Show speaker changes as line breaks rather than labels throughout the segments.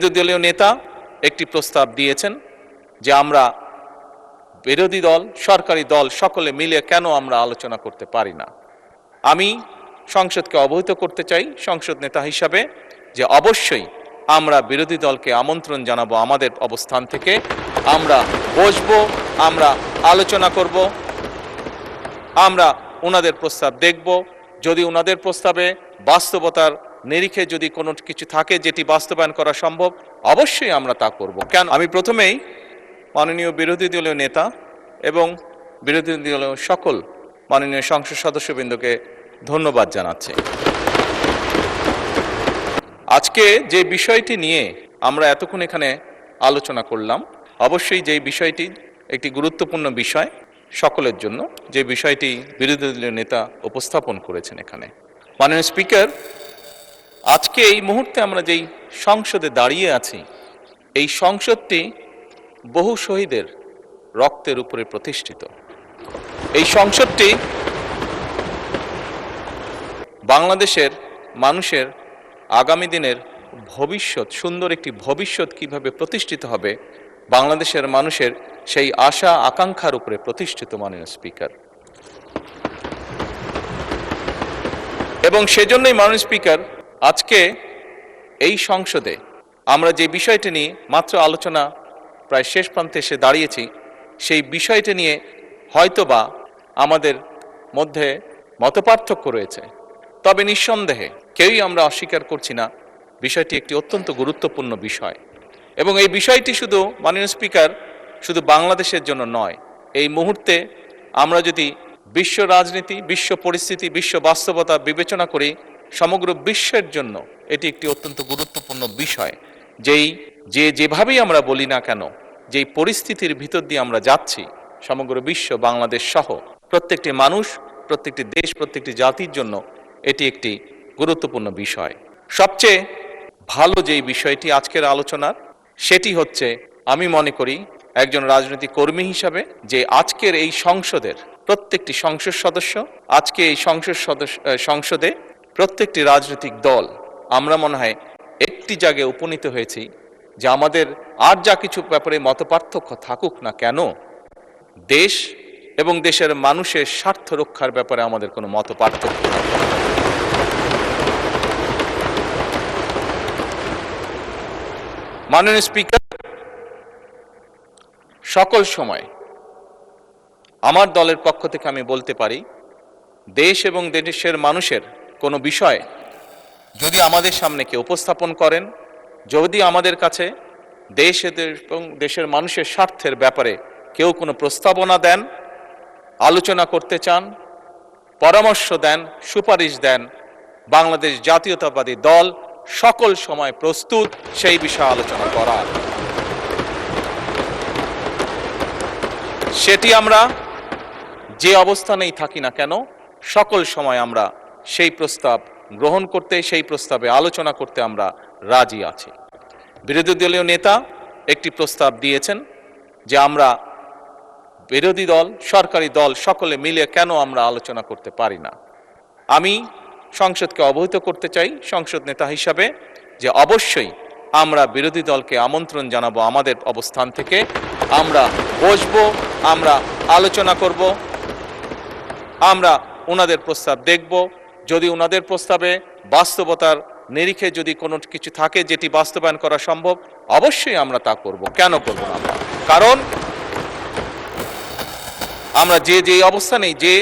বিরোধী দলীয় নেতা একটি প্রস্তাব দিয়েছেন যে আমরা বিরোধী দল সরকারি দল সকলে মিলে কেন আমরা আলোচনা করতে পারি না। আমি সংসদকে অবহিত করতে চাই সংসদ নেতা হিসাবে যে অবশ্যই আমরা বিরোধী দলকে আমন্ত্রণ জানাবো আমাদের অবস্থান থেকে, আমরা বসবো, আমরা আলোচনা করব, আমরা ওনাদের প্রস্তাব দেখব। যদি ওনাদের প্রস্তাবে বাস্তবতার নিরিখে যদি কোনো কিছু থাকে যেটি বাস্তবায়ন করা সম্ভব, অবশ্যই আমরা তা করব। কেন আমি প্রথমেই মাননীয় বিরোধী দলীয় নেতা এবং বিরোধী দলীয় সকল মাননীয় সংসদ সদস্যবৃন্দকে ধন্যবাদ জানাচ্ছি। আজকে যে বিষয়টি নিয়ে আমরা এতক্ষণ এখানে আলোচনা করলাম, অবশ্যই যে বিষয়টি একটি গুরুত্বপূর্ণ বিষয় সকলের জন্য, যে বিষয়টি বিরোধী দলীয় নেতা উপস্থাপন করেছেন এখানে। মাননীয় স্পিকার, আজকে এই মুহূর্তে আমরা যেই সংসদে দাঁড়িয়ে আছি, এই সংসদটি বহু শহীদের রক্তের উপরে প্রতিষ্ঠিত। এই সংসদটি বাংলাদেশের মানুষের আগামী দিনের ভবিষ্যৎ, সুন্দর একটি ভবিষ্যৎ কিভাবে প্রতিষ্ঠিত হবে, বাংলাদেশের মানুষের সেই আশা আকাঙ্ক্ষার উপরে প্রতিষ্ঠিত। মাননীয় স্পিকার, এবং সেজন্যই মাননীয় স্পিকার, আজকে এই সংসদে আমরা যে বিষয়টি নিয়ে মাত্র আলোচনা প্রায় শেষ প্রান্তে এসে দাঁড়িয়েছি, সেই বিষয়টি নিয়ে হয়তোবা আমাদের মধ্যে মতপার্থক্য রয়েছে, তবে নিঃসন্দেহে কেউই আমরা অস্বীকার করছি না বিষয়টি একটি অত্যন্ত গুরুত্বপূর্ণ বিষয়। এবং এই বিষয়টি শুধু মাননীয় স্পিকার শুধু বাংলাদেশের জন্য নয়, এই মুহূর্তে আমরা যদি বিশ্ব রাজনীতি, বিশ্ব পরিস্থিতি, বিশ্ব বাস্তবতা বিবেচনা করি, সমগ্র বিশ্বের জন্য এটি একটি অত্যন্ত গুরুত্বপূর্ণ বিষয়। যেভাবেই আমরা বলি না কেন, যেই পরিস্থিতির ভিতর দিয়ে আমরা যাচ্ছি, সমগ্র বিশ্ব বাংলাদেশ সহ প্রত্যেকটি মানুষ, প্রত্যেকটি দেশ, প্রত্যেকটি জাতির জন্য এটি একটি গুরুত্বপূর্ণ বিষয়। সবচেয়ে ভালো যেই বিষয়টি আজকের আলোচনার, সেটি হচ্ছে আমি মনে করি একজন রাজনৈতিক কর্মী হিসাবে যে আজকের এই সংসদের প্রত্যেকটি সংসদ সদস্য, আজকে এই সংসদে প্রত্যেকটি রাজনৈতিক দল আমরা মনে হয় একটি জায়গায় উপনীত হয়েছি যে আমাদের আর যা কিছু ব্যাপারে মতপার্থক্য থাকুক না কেন, দেশ এবং দেশের মানুষের স্বার্থ রক্ষার ব্যাপারে আমাদের কোনো মতপার্থক্য থাকবে না। মাননীয় স্পিকার, সকল সময় আমার দলের পক্ষ থেকে আমি বলতে পারি, দেশ এবং দেশের মানুষের কোনো বিষয় যদি আমাদের সামনে কেউ উপস্থাপন করেন, যদি আমাদের কাছে দেশ এবং দেশের মানুষের স্বার্থের ব্যাপারে কেউ কোনো প্রস্তাবনা দেন, আলোচনা করতে চান, পরামর্শ দেন, সুপারিশ দেন, বাংলাদেশ জাতীয়তাবাদী দল সকল সময় প্রস্তুত সেই বিষয়ে আলোচনা করার। সেটি আমরা যে অবস্থানেই থাকি না কেন, সকল সময় আমরা সেই প্রস্তাব গ্রহণ করতে, সেই প্রস্তাবে আলোচনা করতে আমরা রাজি আছি। বিরোধী দলীয় নেতা একটি প্রস্তাব দিয়েছেন যে আমরা বিরোধী দল সরকারি দল সকলে মিলে কেন আমরা আলোচনা করতে পারি না। আমি সংসদকে অবহিত করতে চাই সংসদ নেতা হিসাবে যে অবশ্যই আমরা বিরোধী দলকে আমন্ত্রণ জানাবো আমাদের অবস্থান থেকে, আমরা বসবো, আমরা আলোচনা করব, আমরা ওনাদের প্রস্তাব দেখব। যদি ওনাদের প্রস্তাবে বাস্তবতার নিরিখে যদি কোনো কিছু থাকে যেটি বাস্তবায়ন করা সম্ভব, অবশ্যই আমরা তা করব। কেন করব না আমরা? কারণ আমরা যে অবস্থানেই, যে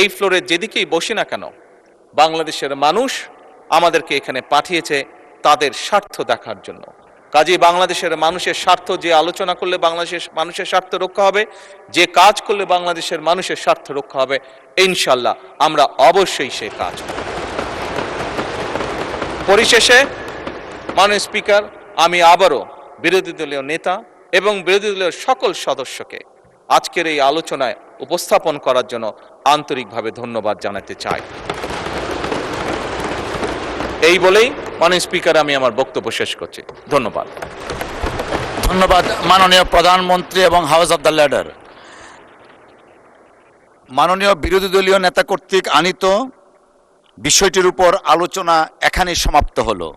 এই ফ্লোরের যেদিকেই বসি না কেন, বাংলাদেশের মানুষ আমাদেরকে এখানে পাঠিয়েছে তাদের স্বার্থ দেখার জন্য। কাজেই বাংলাদেশের মানুষের স্বার্থ, যে আলোচনা করলে বাংলাদেশের মানুষের স্বার্থ রক্ষা হবে, যে কাজ করলে বাংলাদেশের মানুষের স্বার্থ রক্ষা হবে, ইনশাল্লাহ আমরা অবশ্যই সে কাজ করব। পরিশেষে মাননীয় স্পিকার, আমি আবারও বিরোধী দলীয় নেতা এবং বিরোধী দলীয় সকল সদস্যকে আজকের এই আলোচনায় উপস্থাপন করার জন্য আন্তরিকভাবে ধন্যবাদ জানাতে চাই। এই বলেই মাননীয় স্পিকার আমি আমার বক্তব্য শেষ করছি। ধন্যবাদ।
ধন্যবাদ মাননীয় প্রধানমন্ত্রী এবং হাউস অব দ্য লিডার। মাননীয় বিরোধী দলীয় নেতা কর্তৃক আনিত বিষয়টির উপর আলোচনা এখানেই সমাপ্ত হলো।